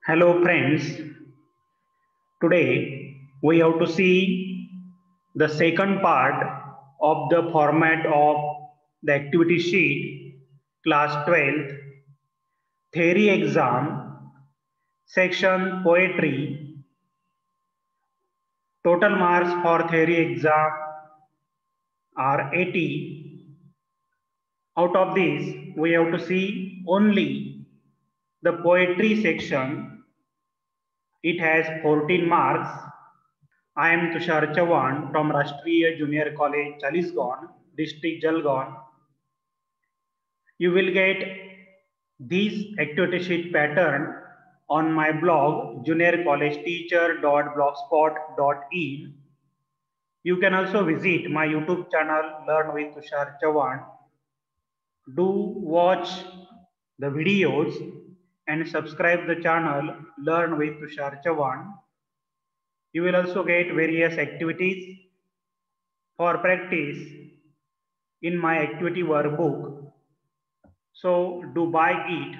Hello friends, today we have to see the second part of the format of the activity sheet class 12th theory exam section poetry. Total marks for theory exam are 80. Out of this we have to see only the poetry section. It has 14 marks. I am Tushar Chavan from Rashtriya Junior College, Chalisgaon, District Jalgaon. You will get this activity sheet pattern on my blog juniorcollegeteacher.blogspot.in. You can also visit my YouTube channel Learn with Tushar Chavan. Do watch the videos and subscribe the channel Learn with Tushar Chavan. You will also get various activities for practice in my activity workbook. So do buy it.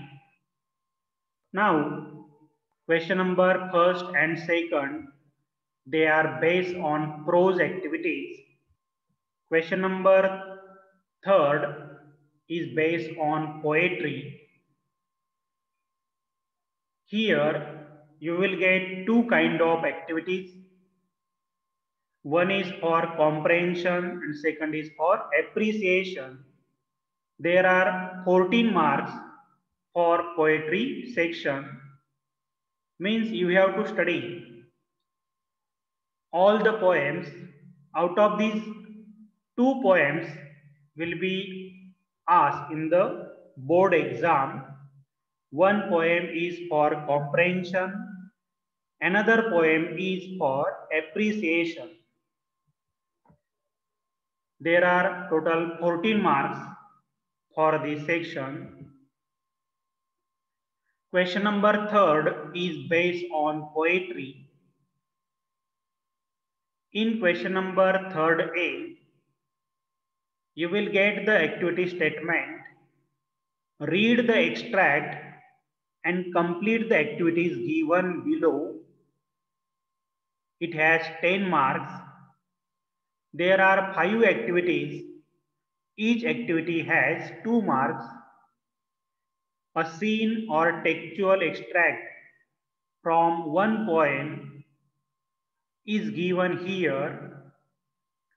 Now, question number first and second, they are based on prose activities. Question number third is based on poetry. Here you will get two kind of activities. One is for comprehension and second is for appreciation. There are 14 marks for poetry section. Means you have to study all the poems. Out of these, two poems will be asked in the board exam. One poem is for comprehension, another poem is for appreciation. There are total 14 marks for this section. Question number third is based on poetry. In question number third A, you will get the activity statement, read the extract and complete the activities given below. It has 10 marks. There are 5 activities. Each activity has 2 marks. A scene or textual extract from one poem is given here.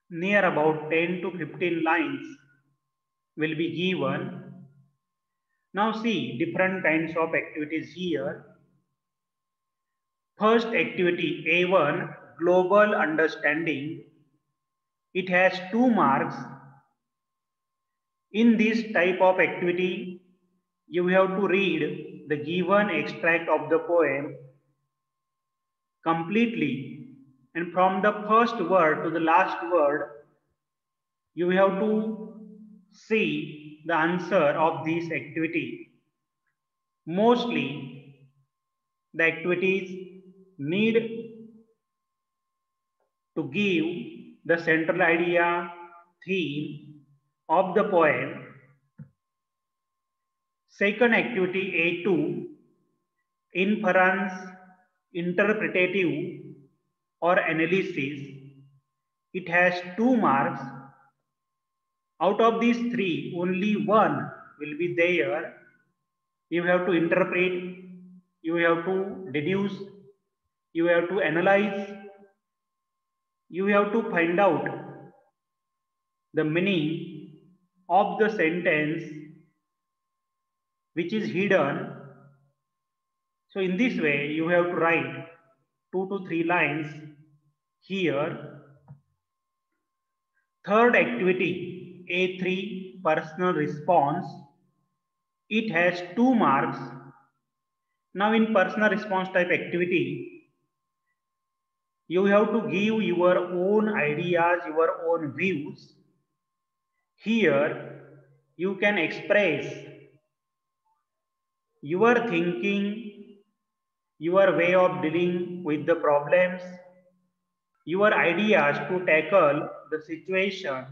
Near about 10 to 15 lines will be given. Now see different kinds of activities here. First activity A1, global understanding. It has 2 marks. In this type of activity, you have to read the given extract of the poem completely, and from the first word to the last word, you have to see the answer of this activity. Mostly, the activities need to give the central idea, theme of the poem. Second activity A2, inference, interpretative or analysis. It has 2 marks. Out of these 3, only one will be there. You have to interpret, you have to deduce, you have to analyze, you have to find out the meaning of the sentence which is hidden. So in this way, you have to write 2 to 3 lines here. Third activity, A3, personal response. It has 2 marks. Now in personal response type activity, you have to give your own ideas, your own views. Here, you can express your thinking, your way of dealing with the problems, your ideas to tackle the situation.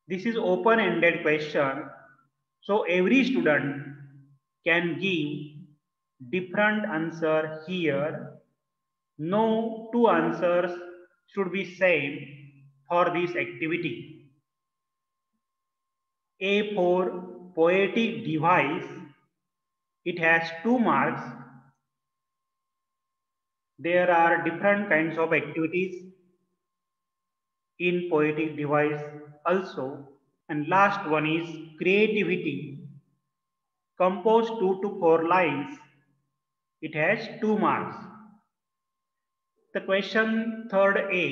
This is open-ended question. So every student can give different answer here. No two answers should be same for this activity. A for poetic device, it has 2 marks. There are different kinds of activities in poetic device also. And last one is creativity. Compose 2 to 4 lines. It has 2 marks. The question third A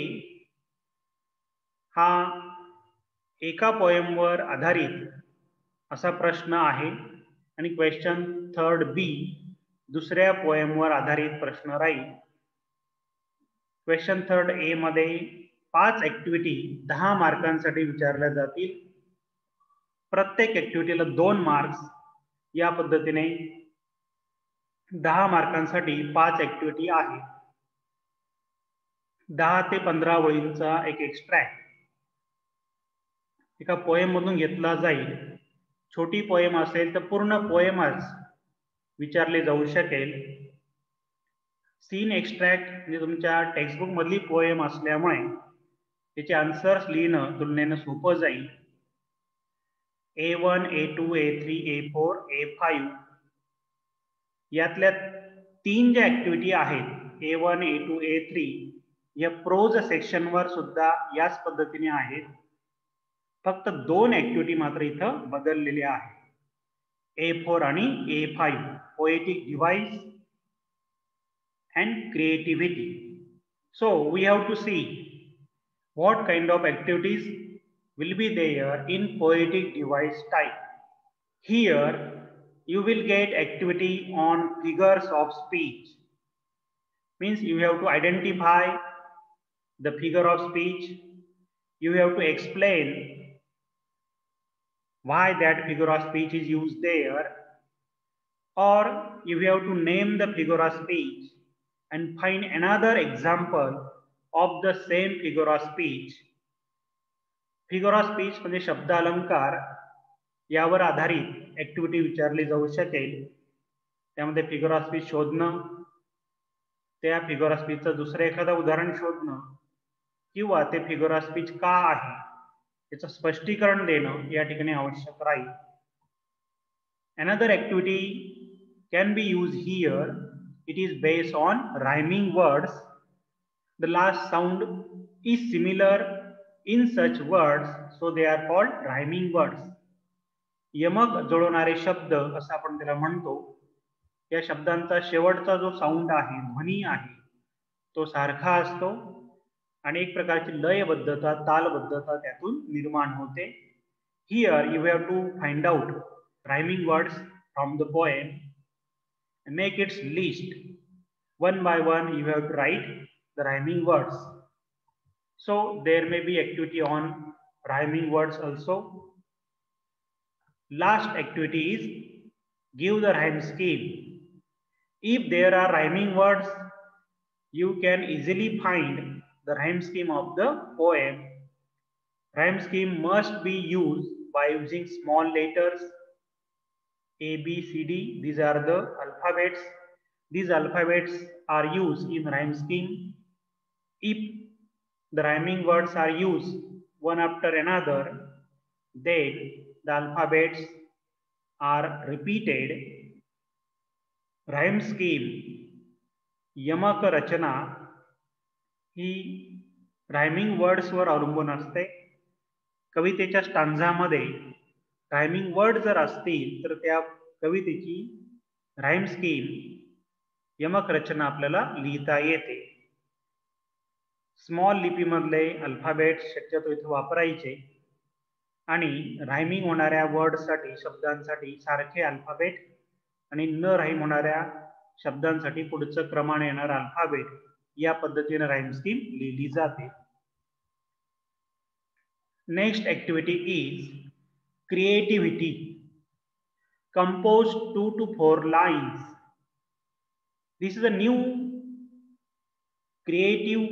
हा एका पोएमवर आधारित असा प्रश्न आहे आणि question third B दुसऱ्या पोएमवर आधारित प्रश्न राहील. क्वेश्चन थर्ड ए मध्ये 5 ऍक्टिव्हिटी 10 मार्कांसाठी विचारल्या जातील. प्रत्येक ऍक्टिव्हिटीला 2 मार्क्स. या पद्धतीने 10 मार्कांसाठी 5 ऍक्टिव्हिटी आहेत. 10 ते 15 ओळींचा एक एक्स्ट्रॅक्ट एका पोएम मधून घेतला जाईल. छोटी पोएम असेल तर पूर्ण पोएमच विचारले जाऊ शकेल. सीन एक्स्ट्रॅक्ट म्हणजे तुमच्या टेक्स्टबुक मधली पोएम असल्यामुळे त्याचे आन्सर्स लिहिणं तुलनेनं सोपं जाईल. A1, A2, A3, A4, A5 यातल्या 3 ज्या ऍक्टिव्हिटी आहेत A1, A2, A3 या प्रोज सेक्शनवर सुद्धा याच पद्धतीने आहेत. फक्त 2 ऍक्टिव्हिटी मात्र इथं बदललेल्या आहेत. A4 आणि A5 poetic device and creativity. So we have to see what kind of activities will be there in poetic device type. Here you will get activity on figures of speech. Means you have to identify the figure of speech. You have to explain why that figure of speech is used there, or you have to name the figure of speech and find another example of the same figure of speech. Figure of speech म्हणजे शब्द अलंकार यावर आधारित activity विचारली जाऊ शकेल. त्यामध्ये figure of speech शोधणं, त्या फिगर ऑफ स्पीचचं दुसरं एखादं उदाहरण शोधणं किंवा ते फिगर ऑफ स्पीच का आहे याचं स्पष्टीकरण देणं या ठिकाणी आवश्यक राहील. Another activity can be used here. It is based on rhyming words. The last sound is similar in such words, so they are called rhyming words. यमक जुळवणारे शब्द असं आपण त्याला म्हणतो. या शब्दांचा शेवटचा जो साऊंड आहे, ध्वनी आहे, तो सारखा असतो आणि एक प्रकारची लयबद्धता, तालबद्धता त्यातून निर्माण होते. Here you have to find out rhyming words from the poem and make its list. One by one you have to write the rhyming words. So there may be activity on rhyming words also. Last activity is give the rhyme scheme. If there are rhyming words, you can easily find the rhyme scheme of the poem. Rhyme scheme must be used by using small letters A, B, C, D. These are the alphabets. These alphabets are used in rhyme scheme. If the rhyming words are used one after another, then the alphabets are repeated. Rhyme scheme यमक रचना ही rhyming words were अवलंबून असते. कवितेच्या स्टांझामध्ये rhyming word जर असतील तर त्या कवितेची rhyme scheme यमक रचना आपल्याला लिहिता येते. स्मॉल लिपीमधले अल्फाबेट शक्यतो इथे वापरायचे आणि रायमिंग होणाऱ्या वर्डसाठी, शब्दांसाठी सारखे अल्फाबेट आणि न राईम होणाऱ्या शब्दांसाठी पुढचं क्रमाने येणारा अल्फाबेट या पद्धतीने राईम स्कीम लिहिली जाते. Next activity is creativity. Compose 2 to 4 lines. This is a new creative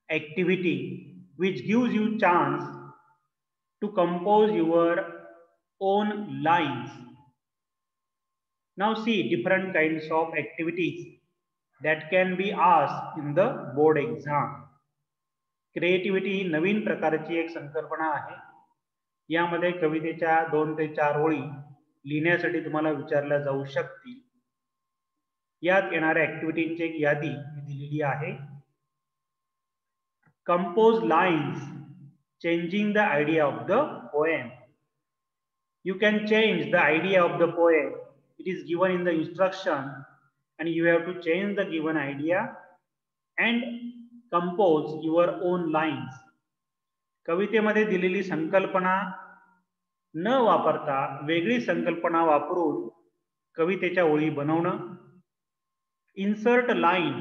activity which gives you chance to compose your own lines. Now see different kinds of activities that can be asked in the board exam. Creativity ही नवीन प्रकारची एक संकल्पना आहे. यामध्ये कवितेच्या 2 ते 4 ओळी लिहिण्यासाठी तुम्हाला विचारल्या जाऊ शकतील. यात येणाऱ्या ऍक्टिव्हिटींची एक यादी दिलेली आहे. Compose lines changing the idea of the poem. You can change the idea of the poem. It is given in the instruction and you have to change the given idea and compose your own lines. कवितेमध्ये दिलेली संकल्पना न वापरता वेगळी संकल्पना वापरून कवितेच्या ओळी बनवणं. Insert a line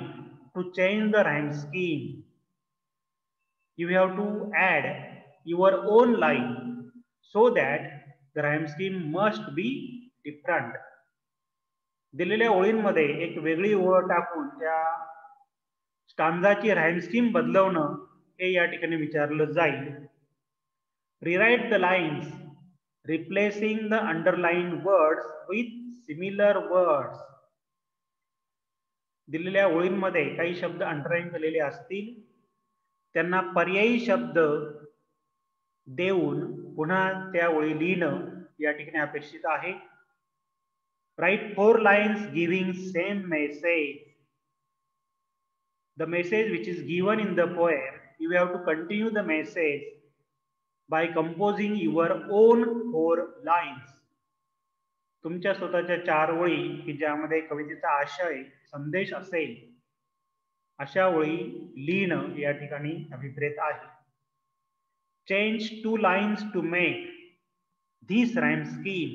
to change the rhyme scheme. You have to add your own line so that the rhyme scheme must be different. दिलेल्या ओळींमध्ये एक वेगळी ओळ टाकून त्या स्टांजाची राईम स्कीम बदलवणं हे या ठिकाणी विचारलं जाईल. Rewrite the lines replacing the underlined words with similar words. दिलेल्या ओळींमध्ये काही शब्द अंडरलाईन केलेले असतील, त्यांना पर्यायी शब्द देऊन पुन्हा त्या ओळी लिहिणं या ठिकाणी अपेक्षित आहे. Write 4 lines giving same message. The message which is given in the poem, you have to continue the message by composing your own 4 lines. तुमच्या स्वतःच्या 4 ओळी की ज्यामध्ये कवितेचा आशय संदेश असेल अशा ओळी लिहिणं या ठिकाणी अभिप्रेत आहे. Change 2 lines to make this rhyme scheme.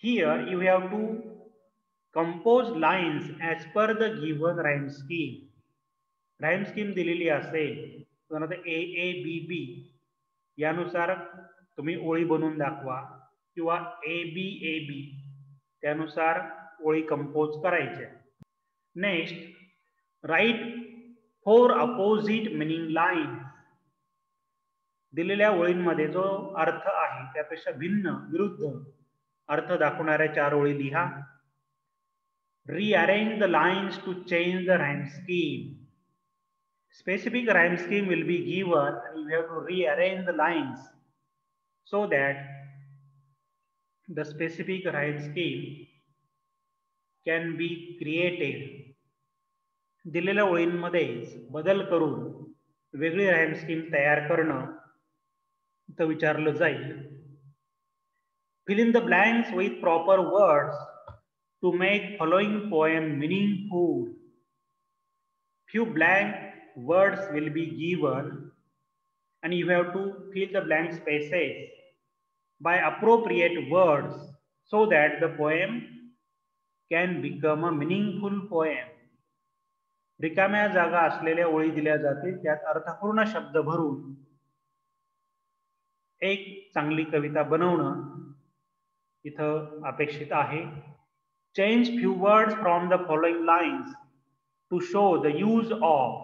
Here you have to compose lines as per the given rhyme scheme. Rhyme scheme दिलेली असेल तर A A B B यानुसार तुम्ही ओळी बनवून दाखवा किंवा A B A B त्यानुसार ओळी कंपोज करायच्या. Next, write 4 opposite meaning lines. दिलेल्या ओळींमध्ये जो अर्थ आहे त्यापेक्षा भिन्न विरुद्ध अर्थ दाखवणाऱ्या 4 ओळी लिहा. Rearrange the lines to change the rhyme scheme. Specific rhyme scheme will be given and you have to rearrange the lines so that the specific rhyme scheme can be created. दिलेल्या ओळींमध्ये बदल करून वेगळी rhyme scheme तयार करणं इथं विचारलं जाईल. Fill in the blanks with proper words to make following poem meaningful. Few blank words will be given and you have to fill the blank spaces by appropriate words so that the poem can become a meaningful poem. रिकाम्या जागा असलेल्या ओळी दिल्या जातील, त्यात अर्थपूर्ण शब्द भरून एक चांगली कविता बनवणं इथं अपेक्षित आहे. Change few words from the following lines to show the use of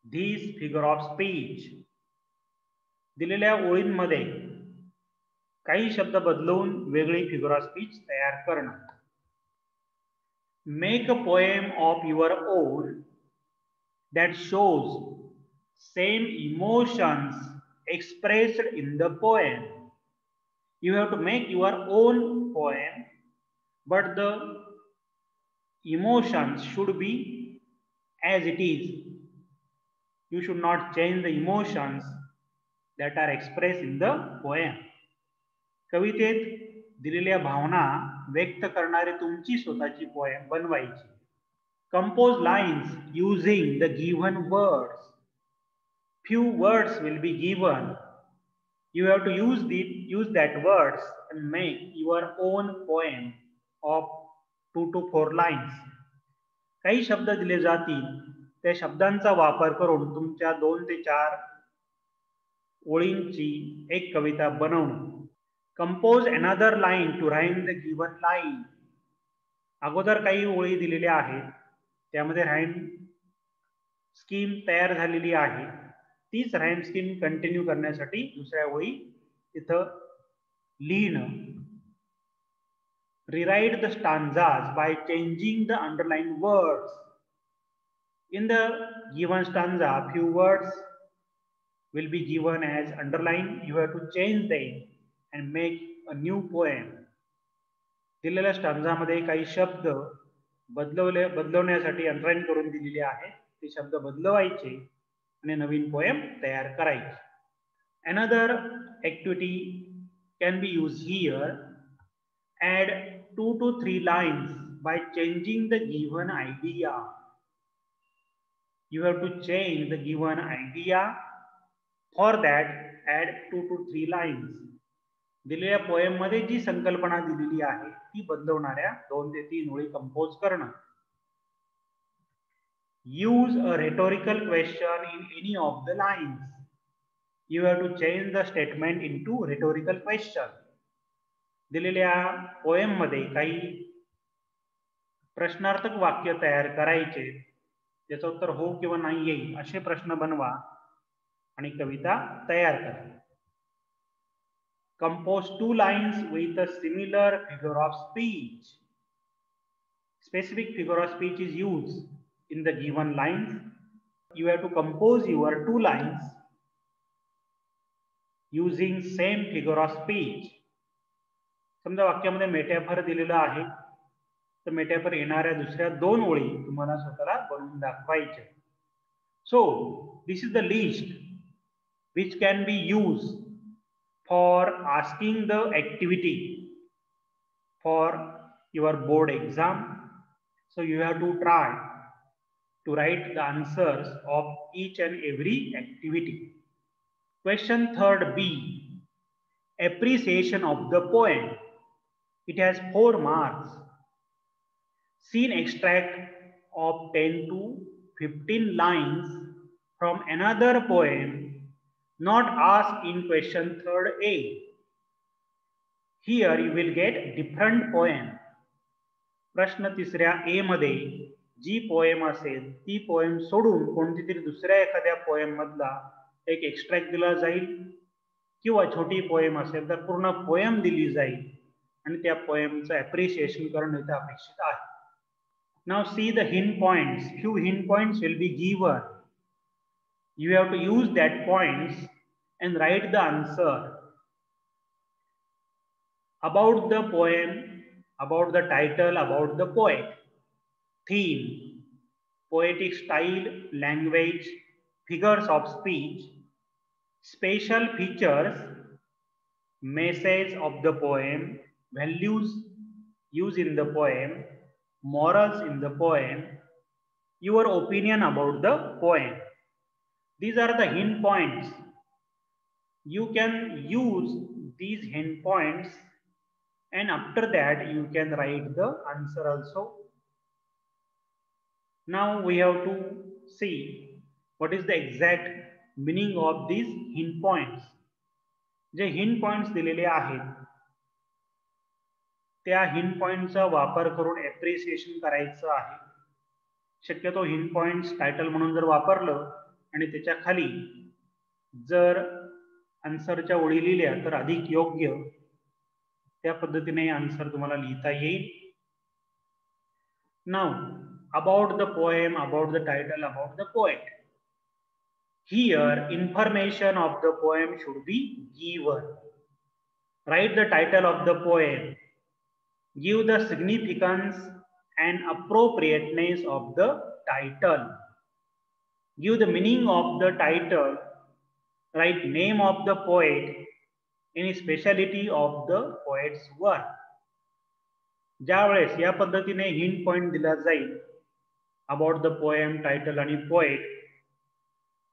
these figure of speech. दिलेल्या ओळींमध्ये काही शब्द बदलून वेगळी figure of speech तयार करणं. Make a poem of your own that shows same emotions expressed in the poem. You have to make your own poem, but the emotions should be as it is. You should not change the emotions that are expressed in the poem. कवितेत दिलेल्या भावना व्यक्त करणारी तुमची स्वतःची poem बनवायची. Compose lines using the given words. Few words will be given. You have to use that words and make your own poem of 2 to 4 lines. काही शब्द दिले जातील, त्या शब्दांचा वापर करून तुमच्या 2 ते 4 ओळींची एक कविता बनवणं. Compose another line to rhyme the given line. अगोदर काही ओळी दिलेल्या आहेत, त्यामध्ये राईम स्कीम तयार झालेली आहे. तीच राईम स्कीम कंटिन्यू करण्यासाठी दुसऱ्या ओळी इथं लिहिणं. Rewrite the stanzas by changing the underlined words. In the given stanza, few words will be given as underline. You have to change them and make a new poem. दिलेल्या स्टांजामध्ये काही शब्द बदलवण्यासाठी underline करून दिलेले आहेत. ते शब्द बदलवायचे आणि नवीन पोएम तयार करायचे. Another activity can be used here. Add 2 to 3 lines by changing the given idea. You have to change the given idea. For that, add 2 to 3 lines. दिलेल्या पोएम मध्ये जी संकल्पना दिलेली आहे ती बदलवणाऱ्या 2 ते 3 ओळी कंपोज करणं. Use a rhetorical question in any of the lines. You have to change the statement into rhetorical question. दिलेल्या पोएम मध्ये काही प्रश्नार्थक वाक्य तयार करायचे. त्याचं उत्तर हो किंवा नाही येईल असे प्रश्न बनवा आणि कविता तयार करा. Compose 2 lines with a similar figure of speech. Specific figure of speech is used in the given lines. You have to compose your 2 lines using same figure of speech. समजा वाक्यामध्ये मेटाफर दिलेला आहे तर मेटाफर येणाऱ्या दुसऱ्या 2 ओळी तुम्हाला स्वतःला बनवून दाखवायचे. So this is the list which can be used for asking the activity for your board exam. So you have to try to write the answers of each and every activity. Question 3rd B. Appreciation of the poem. It has 4 marks. Scene extract of 10 to 15 lines from another poem not asked in question 3rd A. Here you will get different poem. प्रश्न 3ऱ्या A मध्ये जी poem असेल ती poem सोडून कोणती तरी दुसऱ्या एखाद्या poem मधला एक एक्स्ट्रॅक्ट दिला जाईल किंवा छोटी पोएम असेल तर पूर्ण पोएम दिली जाईल आणि त्या पोएमचं अप्रिशिएशन करणं इथे अपेक्षित आहे. Now see the hint points. Few hint points will be given. You have to use that points and write the answer. About the poem, about the title, about the poet. Theme, poetic style, language, figures of speech, special features, message of the poem, values used in the poem, morals in the poem, your opinion about the poem. These are the hint points. You can use these hint points and after that you can write the answer also. Now we have to see what is the exact meaning of these hint points. J hint points दिलेले आहेत त्या hint points चा वापर करून appreciation करायचं आहे. शक्यतो hint points title म्हणून जर वापरलं आणि त्याच्या खाली जर आन्सरच्या ओळी लिहिल्या तर अधिक योग्य. त्या पद्धतीने आन्सर तुम्हाला लिहिता येईल. Now about the poem, about the title, about the poet. Here information of the poem should be given. Write the title of the poem. Give the significance and appropriateness of the title. Give the meaning of the title. Write name of the poet. Any speciality of the poet's work. ज्यावेळेस या पद्धतीने hint point दिला जाईल about the poem, title आणि poet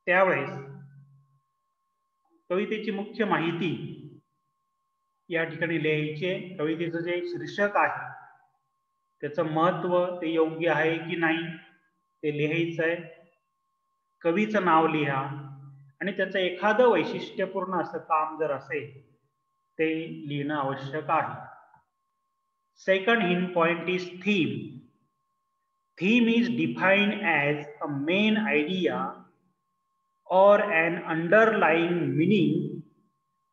त्यावेळेस कवितेची मुख्य माहिती या ठिकाणी लिहायची. कवितेचं जे शीर्षक आहे त्याचं महत्व ते योग्य आहे की नाही ते लिहायचं आहे. कवीचं नाव लिहा आणि त्याचं एखादं वैशिष्ट्यपूर्ण असं काम जर असेल ते लिहिणं आवश्यक आहे. Second hint point is theme. Theme is defined as a main idea or an underlying meaning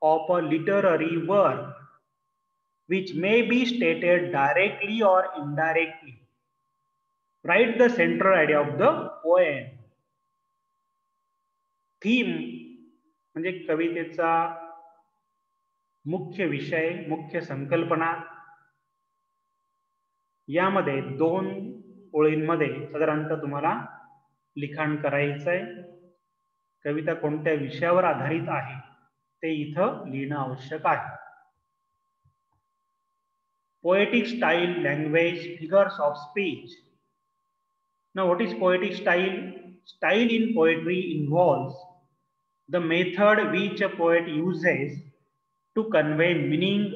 of a literary work. which may be stated directly or indirectly. Write the central idea of the poem. Theme म्हणजे कवितेचा मुख्य विषय, मुख्य संकल्पना. यामध्ये 2 ओळींमध्ये साधारणतः तुम्हाला लिखाण करायचं आहे. कविता कोणत्या विषयावर आधारित आहे ते इथं लिहिणं आवश्यक आहे. Poetic style, language, figures of speech. Now, what is poetic style? Style in poetry involves the method which a poet uses to convey meaning,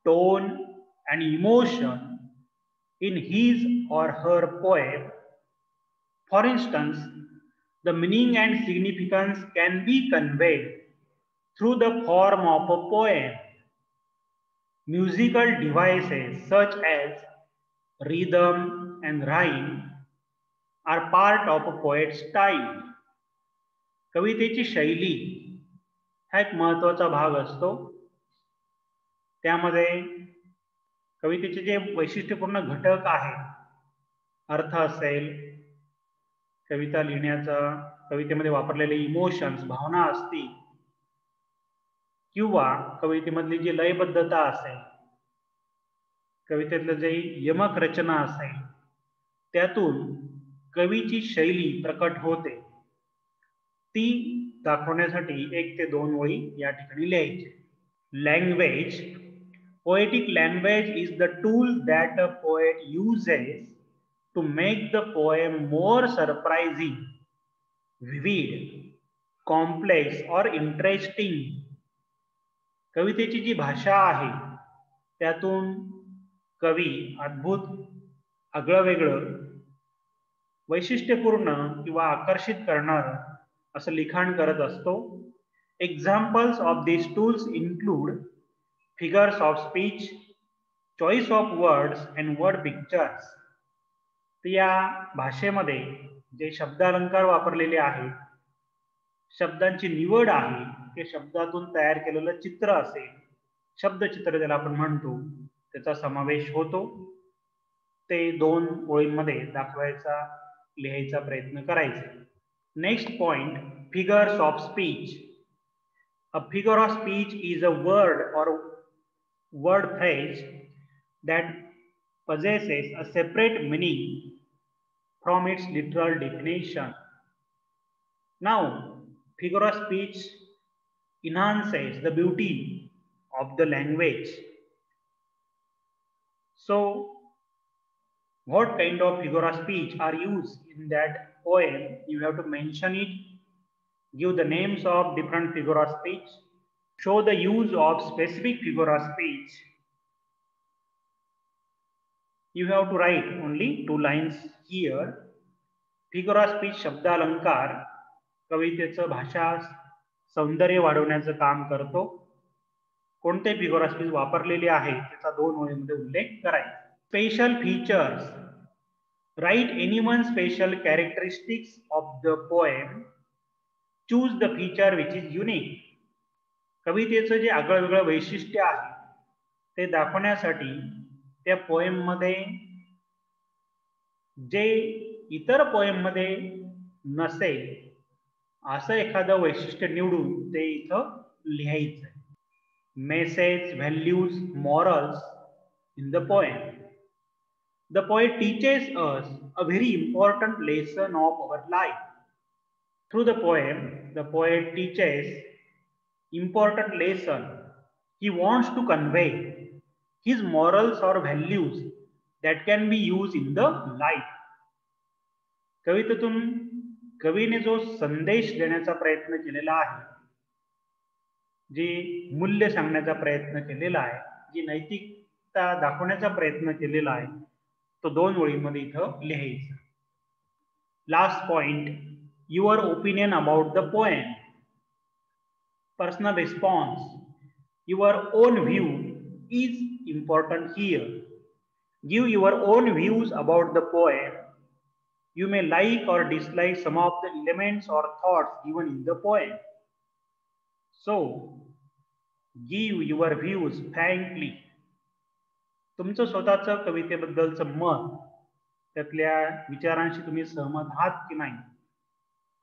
tone, and emotion in his or her poem. For instance, the meaning and significance can be conveyed through the form of a poem. Musical devices such as rhythm and rhyme are part of a poet's style. कवितेची शैली हा एक महत्त्वाचा भाग असतो. त्यामध्ये कवितेचे जे वैशिष्ट्यपूर्ण घटक आहेत, अर्थ असेल, कविता लिहिण्याचा, कवितेमध्ये वापरलेले इमोशन्स, भावना असतील, किंवा कवितेमधली जी लयबद्धता असेल, कवितेतलं जे यमक रचना असेल, त्यातून कवीची शैली प्रकट होते. ती दाखवण्यासाठी 1 ते 2 ओळी या ठिकाणी लिहायचे. Language. Poetic language is the tool that a poet uses to make the poem more surprising, vivid, complex or interesting. कवितेची जी भाषा आहे त्यातून कवी अद्भुत, आगळंवेगळं, वैशिष्ट्यपूर्ण किंवा आकर्षित करणारं असं लिखाण करत असतो. Examples of these tools include figures of speech, choice of words and word pictures. तर या भाषेमध्ये जे शब्दालंकार वापरलेले आहेत, शब्दांची निवड आहे, ते शब्दातून तयार केलेलं चित्र असेल, शब्दचित्र ज्याला आपण म्हणतो, त्याचा समावेश होतो. ते 2 ओळींमध्ये दाखवायचा, लिहायचा प्रयत्न करायचा. Next point, figures of speech. A figure of speech is a word or word phrase that possesses a separate meaning from its literal definition. Now, figure of speech enhances the beauty of the language. So, what kind of figure of speech are used in that poem? You have to mention it, give the names of different figure of speech, show the use of specific figure of speech. You have to write only 2 lines here. Figure of speech शब्दालंकार कवितेचं भाषा सौंदर्य वाढवण्याचं काम करतो. कोणते figure of speech वापरलेले आहे त्याचा 2 ओळींमध्ये उल्लेख करायचा. Special features. Write any one special characteristics of the poem. Choose the feature which is unique. कवितेचं जे आगळंवेगळं वैशिष्ट्य आहे ते दाखवण्यासाठी त्या पोएम मध्ये जे इतर पोएम मध्ये नसेल असं एखादं वैशिष्ट्य निवडून ते इथं लिहायचं. Message, values, morals in the poem. The poet teaches us a very important lesson of our life. Through the poet teaches important lesson. He wants to convey his morals or values that can be used in the life. कवितेतून कवीने जो संदेश देण्याचा प्रयत्न केलेला आहे, जी मूल्य सांगण्याचा प्रयत्न केलेला आहे, जी नैतिकता दाखवण्याचा प्रयत्न केलेला आहे, तो 2 ओळींमध्ये इथं लिहायचा. Last point, your opinion about the poem. Personal response. Your own view is important here. Give your own views about the poem. You may like or dislike some of the elements or thoughts given in the poem. So, give your views frankly तुमचं स्वतःचं कवितेबद्दलचं मत, त्यातल्या विचारांशी तुम्ही सहमत आहात की नाही,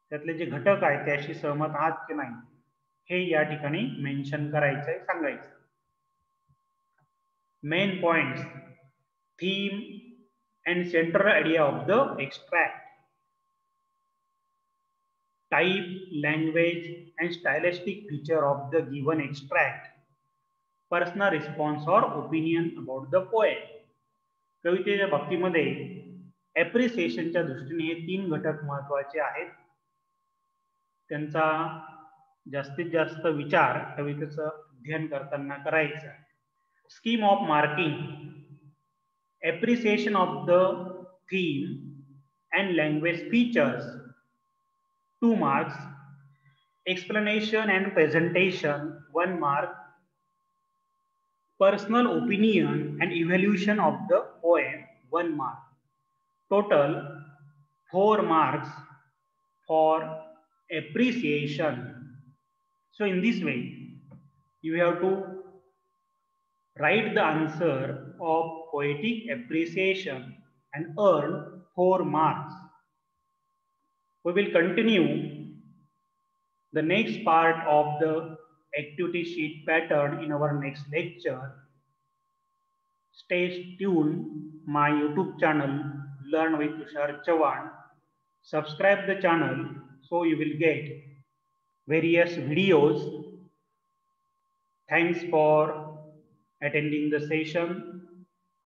त्यातले जे घटक आहेत त्याशी सहमत आहात की नाही, हे या ठिकाणी मेन्शन करायचंय, सांगायचं. Main points, theme and central idea of the extract, type, language and stylistic feature of the given extract, personal response or opinion about the poem. कवितेच्या बाबतीमध्ये ॲप्रिसिएशनच्या दृष्टीने हे 3 घटक महत्त्वाचे आहेत. त्यांचा जास्तीत जास्त विचार कवितेचं अध्ययन करताना करायचा. Scheme of marking, appreciation of the theme and language features 2 marks, explanation and presentation 1 mark, personal opinion and evaluation of the poem 1 mark. Total 4 marks for appreciation. So in this way you have to write the answer of poetic appreciation and earn 4 marks. We will continue the next part of the activity sheet pattern in our next lecture. Stay tuned my YouTube channel Learn with Tushar Chavan. Subscribe the channel so you will get various videos. Thanks for attending the session.